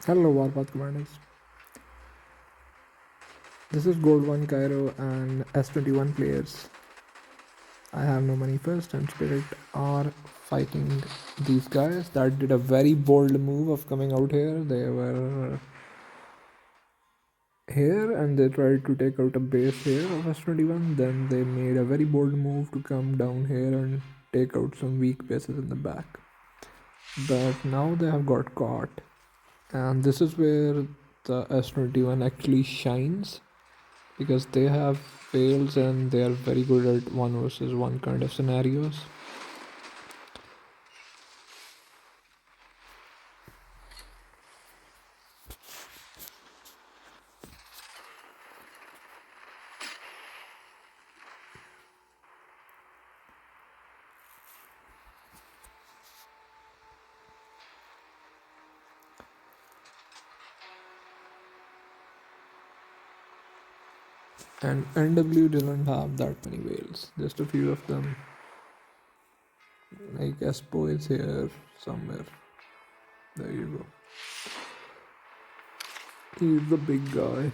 Hello Warpath commanders. This is Gold 1 Cairo and S21 players. I have no money first and Spirit are fighting these guys that did a very bold move of coming out here. They were here and they tried to take out a base here of S21. Then they made a very bold move to come down here and take out some weak bases in the back. But now they have got caught. And this is where the S21 actually shines, because they have fails and they are very good at one versus one kind of scenarios. And NW didn't have that many whales, just a few of them. Like Espo is here somewhere. There you go. He's the big guy.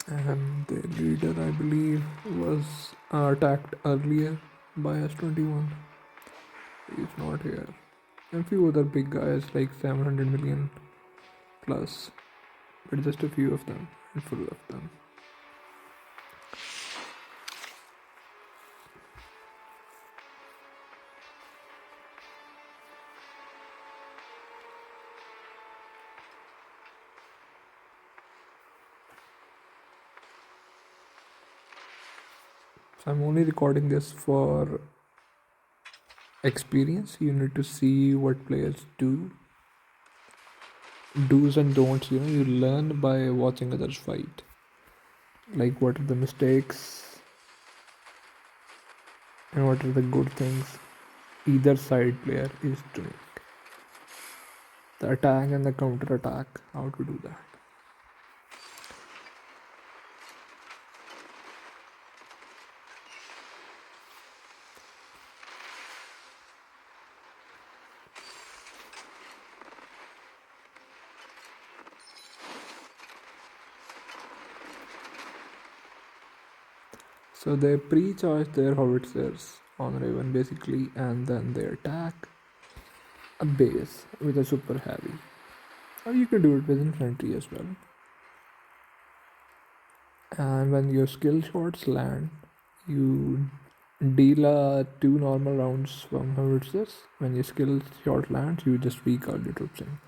And the leader, I believe, was attacked earlier by S21. He's not here. And a few other big guys like 700 million plus, but just a few of them, and full of them. So I'm only recording this for experience. You need to see what players do, do's and don'ts. You learn by watching others fight, like what are the mistakes and what are the good things either side player is doing, the attack and the counter attack, how to do that. So they pre-charge their howitzers on Raven basically, and then they attack a base with a super heavy, or you can do it with infantry as well. And when your skill shots land, you deal 2 normal rounds from howitzers. When your skill shot lands, you just recall your troops in.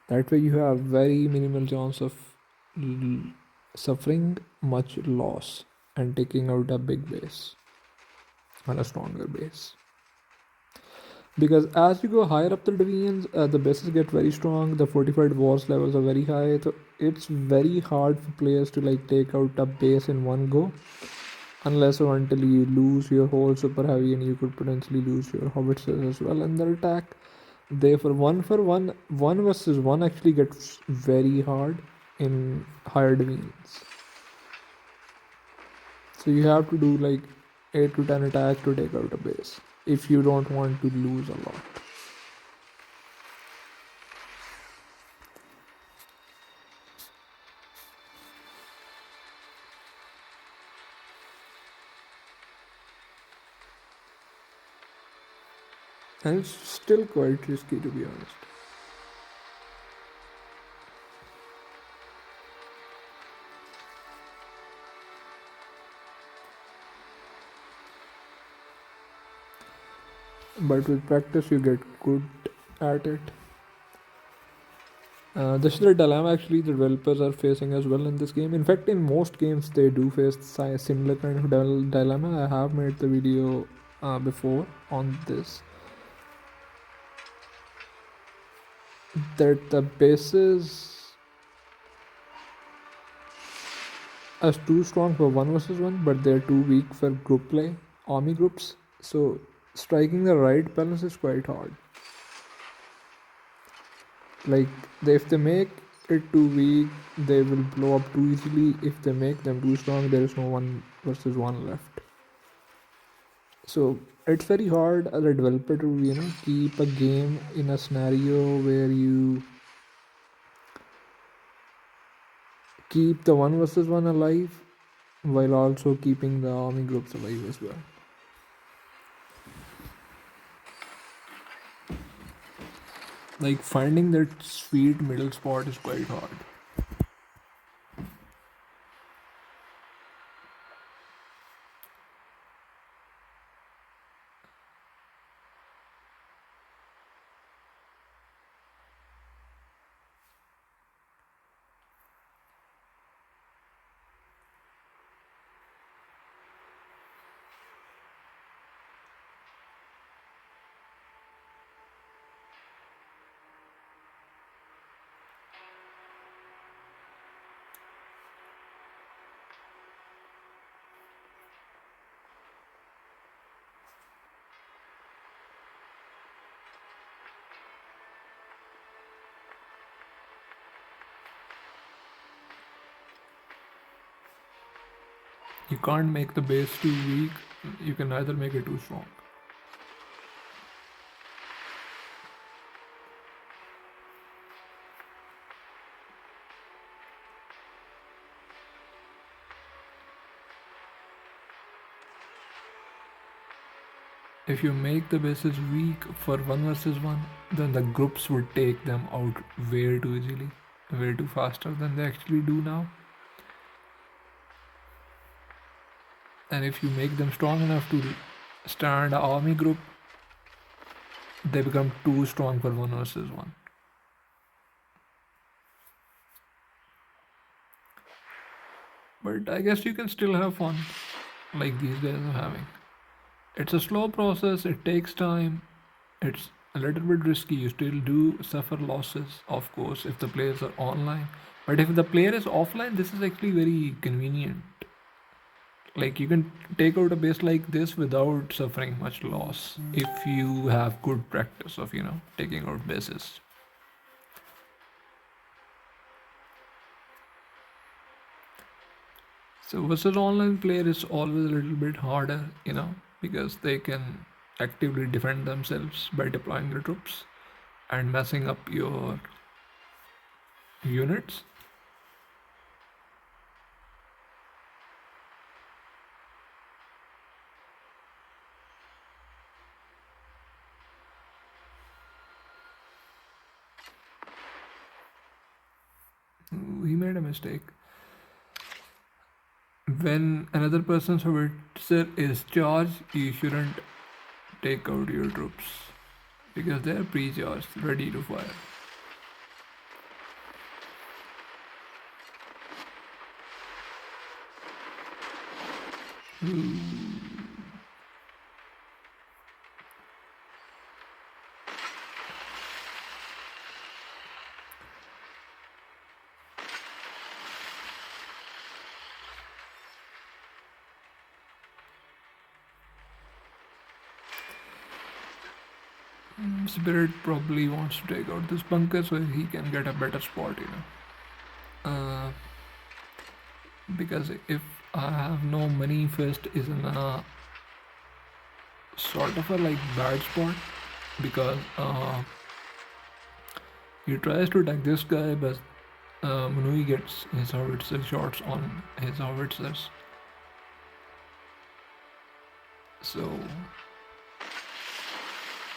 That way you have very minimal chance of suffering much loss and taking out a big base and a stronger base. Because as you go higher up the divisions, the bases get very strong, the fortified walls levels are very high, so it's very hard for players to like take out a base in one go, unless or until you lose your whole super heavy, and you could potentially lose your howitzers as well in the attack. Therefore, one versus one actually gets very hard in higher divisions. So you have to do like 8 to 10 attacks to take out a base if you don't want to lose a lot. And it's still quite risky, to be honest. But with practice you get good at it. This is the dilemma actually the developers are facing as well in this game. In fact, in most games they do face similar kind of dilemma. I have made the video before on this, that the bases are too strong for one versus one, but they're too weak for group play, army groups. So striking the right balance is quite hard. Like if they make it too weak, they will blow up too easily. If they make them too strong, there is no one versus one left. So it's very hard as a developer to keep a game in a scenario where you keep the one versus one alive while also keeping the army groups alive as well. Like finding that sweet middle spot is quite hard. You can't make the base too weak, you can neither make it too strong. If you make the bases weak for one versus one, then the groups would take them out way too easily, way too faster than they actually do now. And if you make them strong enough to stand an army group, they become too strong for one versus one. But I guess you can still have fun, like these guys are having. It's a slow process, it takes time, it's a little bit risky. You still do suffer losses, of course, if the players are online. But if the player is offline, this is actually very convenient. Like you can take out a base like this without suffering much loss if you have good practice of, taking out bases. So versus online player is always a little bit harder, because they can actively defend themselves by deploying the troops and messing up your units. He made a mistake. When another person's howitzer is charged, you shouldn't take out your troops because they're pre-charged, ready to fire. Spirit probably wants to take out this bunker so he can get a better spot, because if I have no money first is in a sort of a like bad spot, because he tries to attack this guy, but Manui gets his howitzer shots on his howitzers. So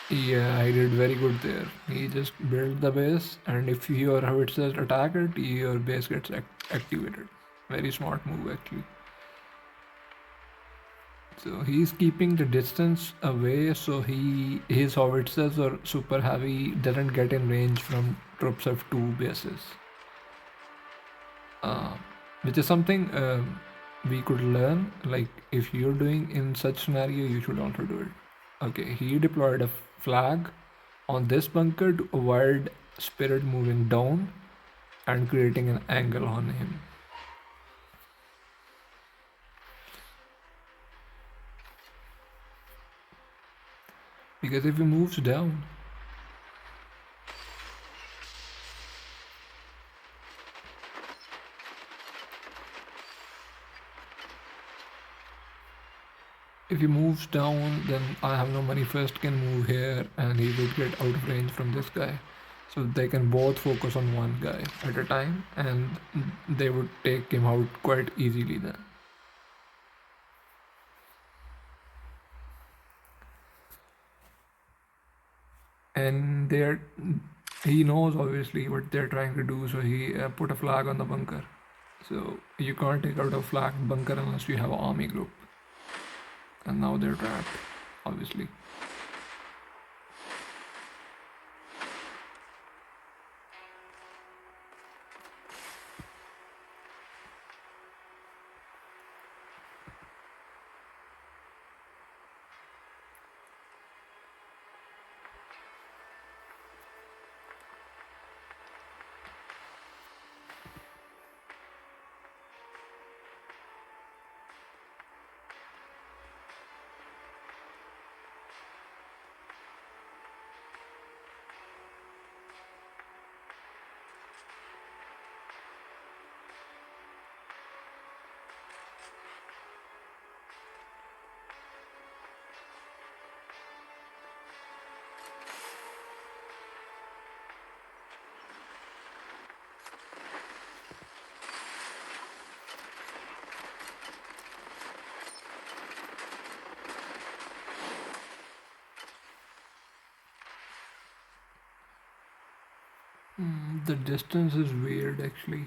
yeah, he did very good there. He just built the base, and if your howitzers attack it, your base gets activated. Very smart move actually. So he's keeping the distance away, so his howitzers are super heavy, doesn't get in range from troops of two bases. Which is something we could learn. Like if you're doing in such scenario, you should also do it. Okay, he deployed a flag on this bunker to avoid spirit moving down and creating an angle on him. Because if he moves down, then iHaveNoMoney1st can move here and he will get out of range from this guy. So they can both focus on one guy at a time, and they would take him out quite easily then. And he knows obviously what they're trying to do, so he put a flag on the bunker. So you can't take out a flagged bunker unless you have an army group. And now they're trapped, obviously. The distance is weird actually.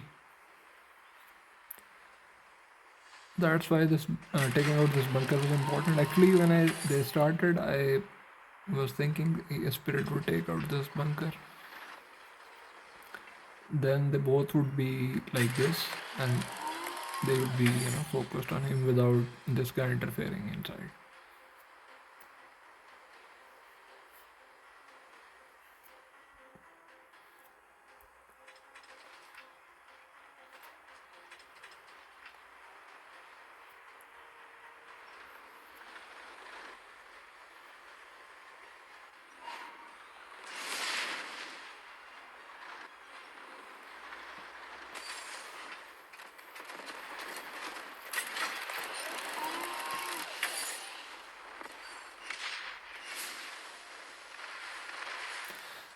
That's why this taking out this bunker was important. Actually, when they started, I was thinking a spirit would take out this bunker. Then they both would be like this, and they would be focused on him without this guy interfering inside.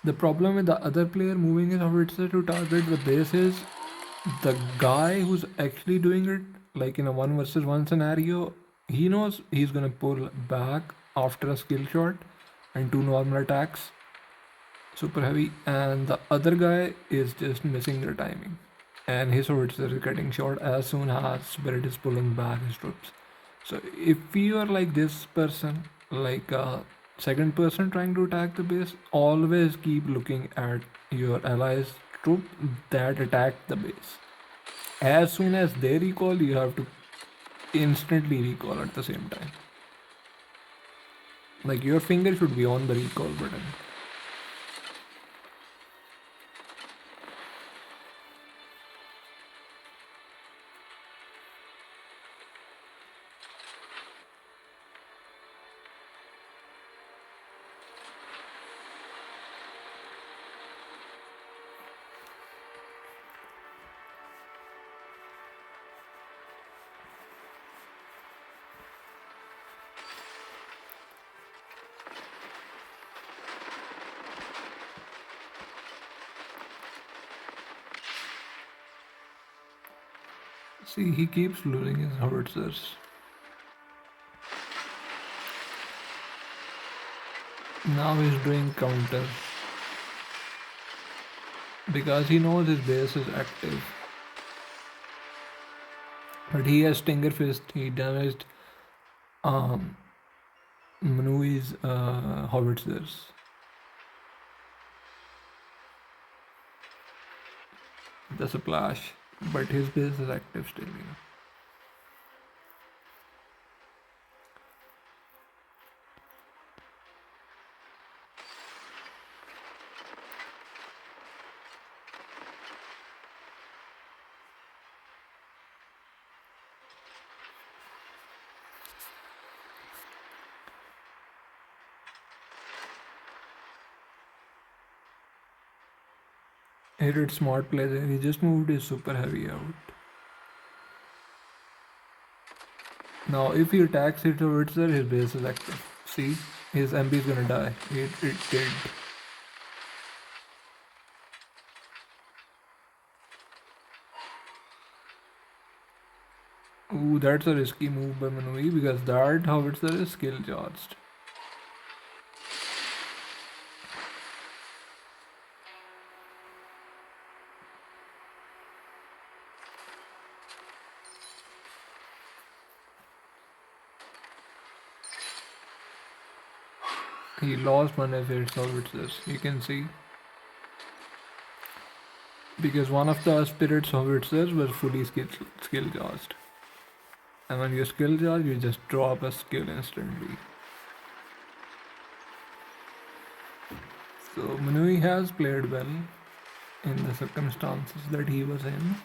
The problem with the other player moving his howitzer to target the base is the guy who's actually doing it, like in a one versus one scenario, he knows he's gonna pull back after a skill shot and two normal attacks, super heavy, and the other guy is just missing the timing. And his howitzer is getting shot as soon as Spirit is pulling back his troops. So if you are like this person, like a second person trying to attack the base, always keep looking at your allies' troop that attacked the base. As soon as they recall, you have to instantly recall at the same time. Like your finger should be on the recall button. See, he keeps losing his howitzers. Now he's doing counter because he knows his base is active. But he has Stinger Fist. He damaged Manui's howitzers. That's a splash, but his base is active still. He did smart play there. He just moved his super heavy out. Now, if he attacks his howitzer, his base is active. See, his MP is gonna die. It did. Ooh, that's a risky move by Manui because that howitzer is skill charged. He lost one of his howitzers, you can see. Because one of the spirit's howitzers was fully skill charged. And when you skill charge, you just drop a skill instantly. So Manui has played well in the circumstances that he was in.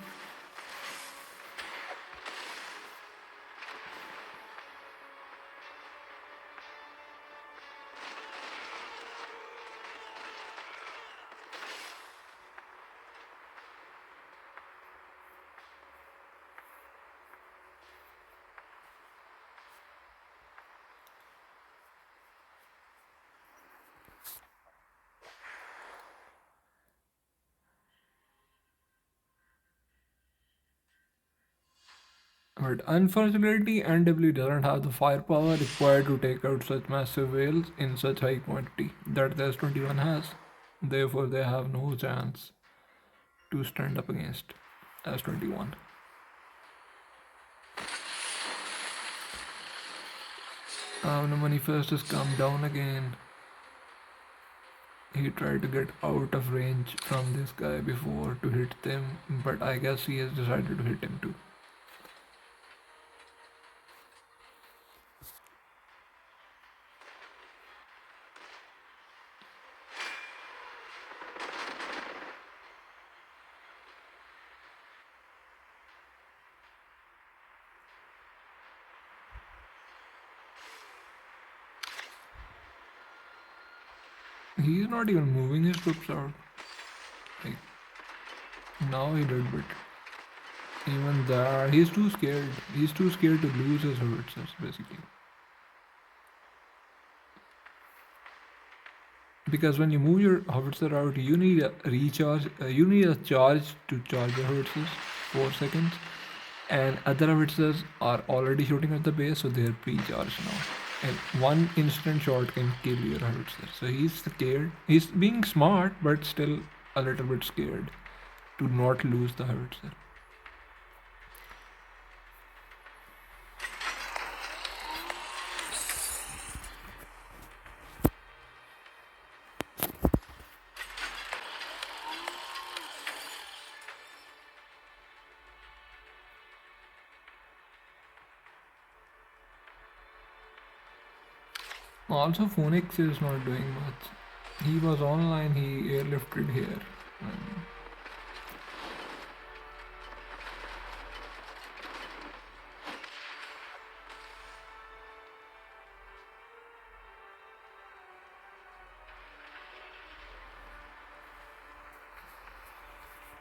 But unfortunately, NW doesn't have the firepower required to take out such massive whales in such high quantity that the S21 has. Therefore, they have no chance to stand up against S21. The money first has come down again. He tried to get out of range from this guy before to hit them, but I guess he has decided to hit him too. He's not even moving his troops out. Like, now he did, but even that, he's too scared. He's too scared to lose his howitzers, basically. Because when you move your howitzer out, you need a recharge. You need a charge to charge your howitzers, 4 seconds, and other howitzers are already shooting at the base, so they're pre-charged now. And one instant shot can kill your howitzer. So he's scared. He's being smart, but still a little bit scared to not lose the howitzer. Also, Phoenix is not doing much. He was online, he airlifted here.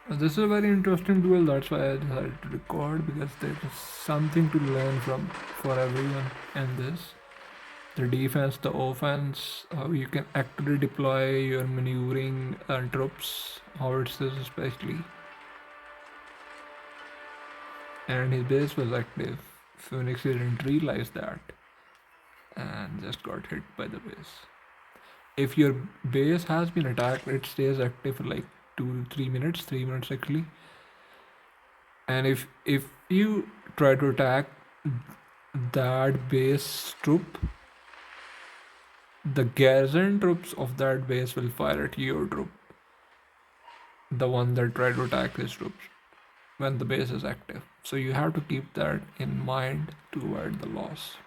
This is a very interesting duel, that's why I decided to record, because there is something to learn from for everyone in this. The defense, the offense, how you can actually deploy your maneuvering troops, howitzers especially. And his base was active. Phoenix didn't realize that and just got hit by the base. If your base has been attacked, it stays active for like 2 to 3 minutes, 3 minutes actually. And if you try to attack that base troop, the garrison troops of that base will fire at your troop, the one that tried to attack his troops, when the base is active. So you have to keep that in mind to avoid the loss.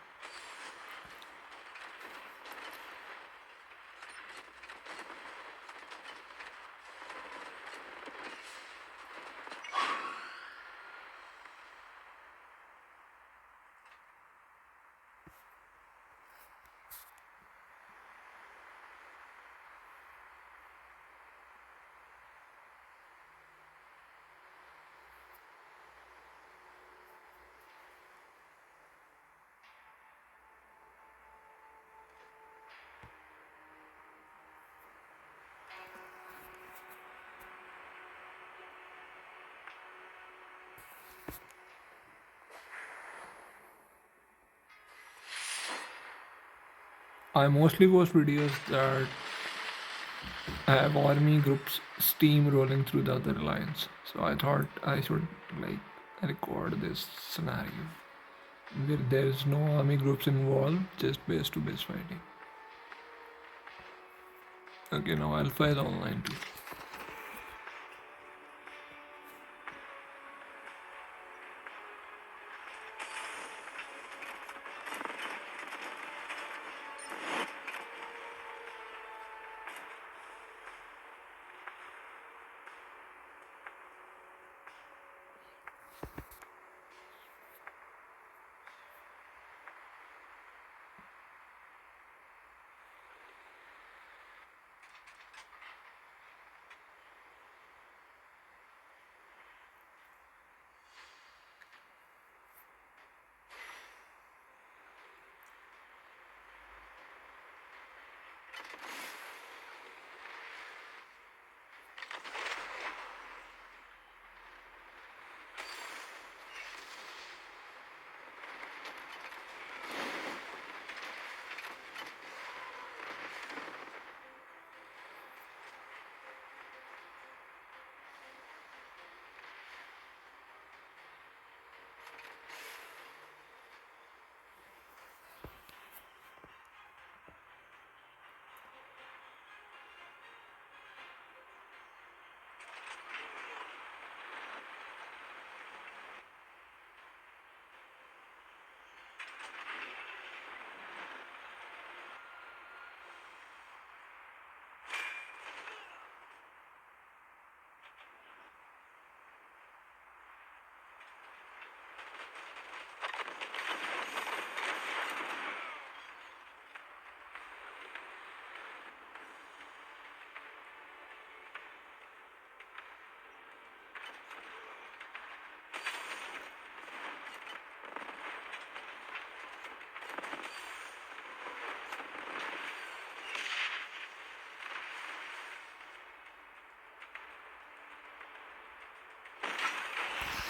I mostly watch videos that have army groups steamrolling through the other lines. So I thought I should like record this scenario. There's no army groups involved, just base to base fighting. Okay, now Alpha is online too.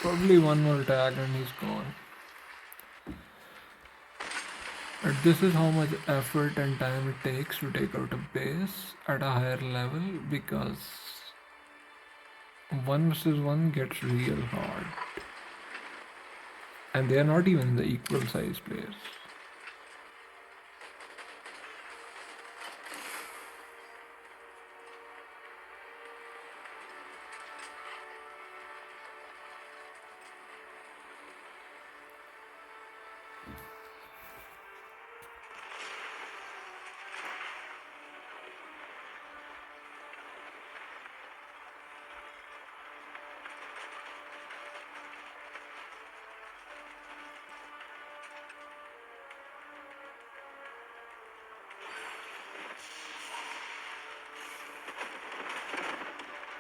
Probably one more tag and he's gone. But this is how much effort and time it takes to take out a base at a higher level, because 1 versus 1 gets real hard. And they are not even the equal size players.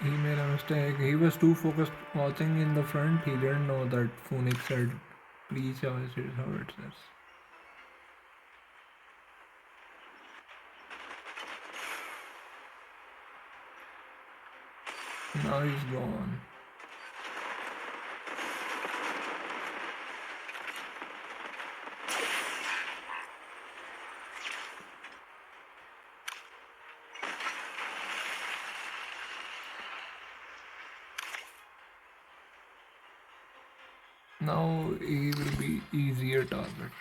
He made a mistake. He was too focused watching in the front. He didn't know that Phoenix said, please choice is how it says. Now he's gone. Now he will be easier target.